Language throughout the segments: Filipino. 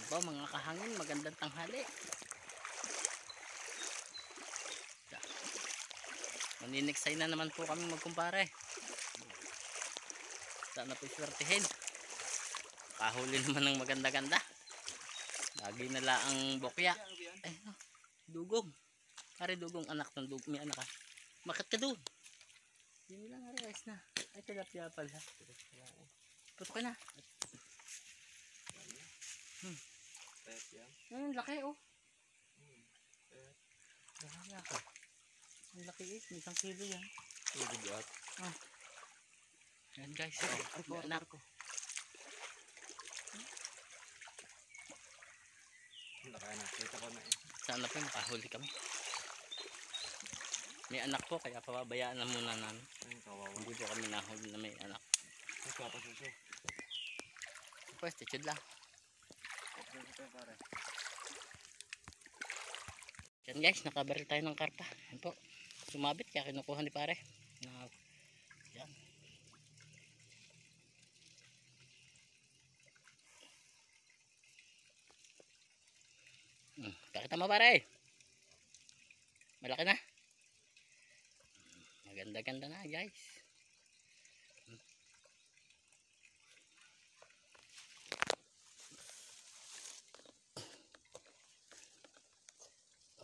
Po mga kahangin, magandang tanghali. Maniniksay na naman po kami magkumpare. Sana po iswertihin. Kahuli naman ng maganda-ganda. Lagi na laang bokya. Eh, dugong. Pare dugong anak ng dugong. May anak ka. Bakit ka doon? Yun lang guys na. Ay tilapia pala. Putok ka na. Ang laki oh. Bahala ka. Ang laki eh. May 1 kilo yan. Ah. Yan guys. Oh, anak ko. Nakita ko na eh. Sana po makahuli kami. May anak po kaya pababayaan na muna namin. Hindi po kami nahuli na may anak. Pues, titsud lang. Yan guys, nakabaril tayo ng karpa. Yan po. Sumabit kaya kinukuha ni pare. Yan. Pakita mo pare. Malaki na. Maganda-ganda na guys.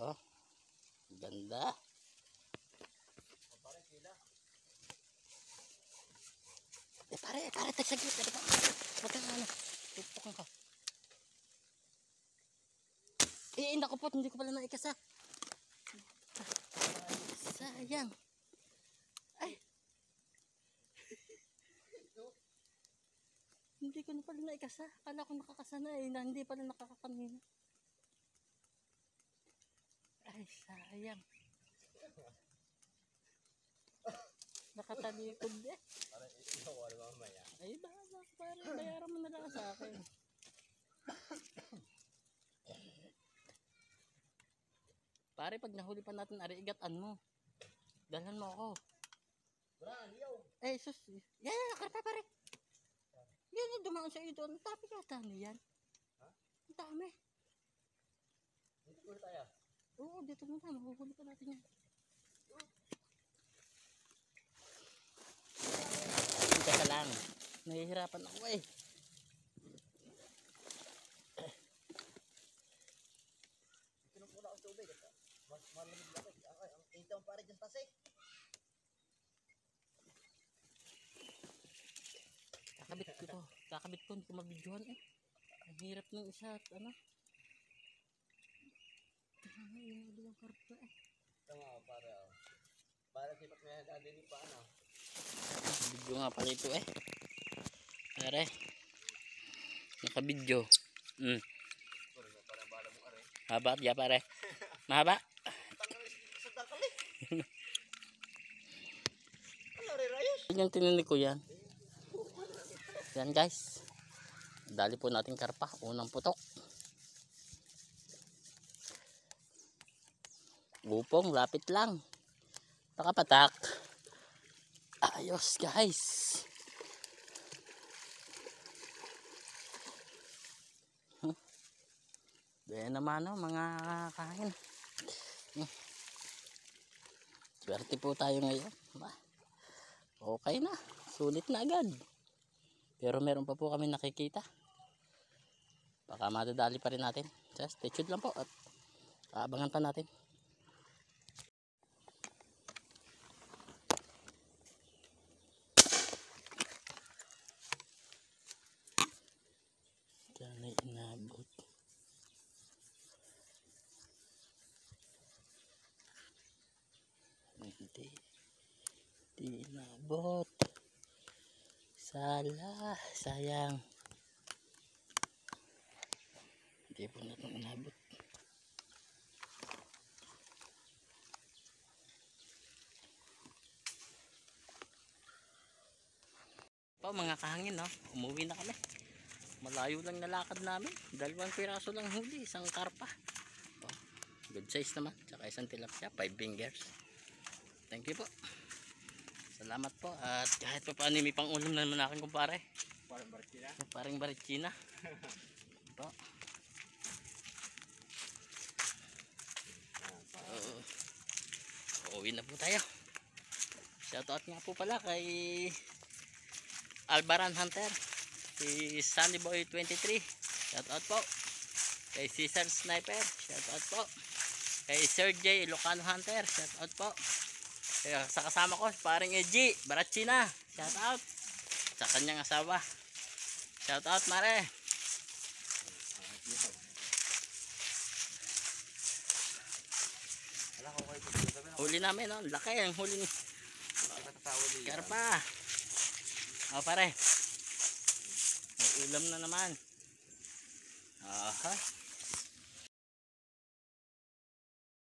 Oh. Ganda. Pare, tagsaglit. Huwag kang ano. Tupukan ka. Naku po, hindi ko pala naikasa. Sayang. Ay. Hindi ko na pala naikasa. Kala ko nakakasa na eh. Hindi pala nakakakanina. Ay, sayang. Nakatalikod eh. Ay, bahala. Parang bayaran mo na lang sa akin. Pare, pag nahuli pa natin, igatan mo. Dalhan mo ako. Eh, sus. Yan, karpa pare. Yan, dumaan sa iyo doon. Tapi kata niyan. Ha? Ang dami. Dito muna tayo? Oo, dito muna. Mahuhuli pa natin yan. Dito ka lang. Nahihirapan ako eh. Pinupuna ang tubig. Malamig-lamig. Ang init ang pare dyan tasik. Kakabit ko, hindi ko mabidyohan eh. Ang hirap ng isa at ano. Tama, yun yung karpa eh. Tama pare. Para sipat may hagagin pa ano. Bidyo nga pala ito eh. Pare. Nakabidyo. Haba diya pare. Mahaba. Yan yung tininig ko yan. Yan guys. Dali po natin karpa. Unang putok. Gupong, lapit lang. Nakapatak. Ayos guys. Dahil naman mga kain. Swerte po tayo ngayon. Okay na. Sulit na agad. Pero meron pa po kami nakikita. Baka madadali pa rin natin. Just stay tuned lang po at aabangan pa natin. Diyan ay inabot. Hindi inabot. Sala, sayang. Hindi po natin inabot. Pa mga kahangin no, umuwi na kami. Malayo lang nalakad namin. 2 piraso lang huli, isang karpa. Oh, good size naman, tsaka isang tilapia, 5 fingers. Thank you po. Salamat po at kahit pa paano may pang-ulam naman akin kumpare. Parang baritsina. Parang baritsina. Po. po tayo. Shoutout nga po pala kay Albaran Hunter, si Sunny Boy 23, shoutout po. Kay Caesar Sniper, shoutout po. Kay Sir J Ilocano Hunter, shoutout po. Kaya sa kasama ko, paring EG Barachina, shoutout. Sa kanyang asawa, shoutout mare. Huli namin, no? Laki ang huli ni karpa. O pare, may ulam na naman. Aha.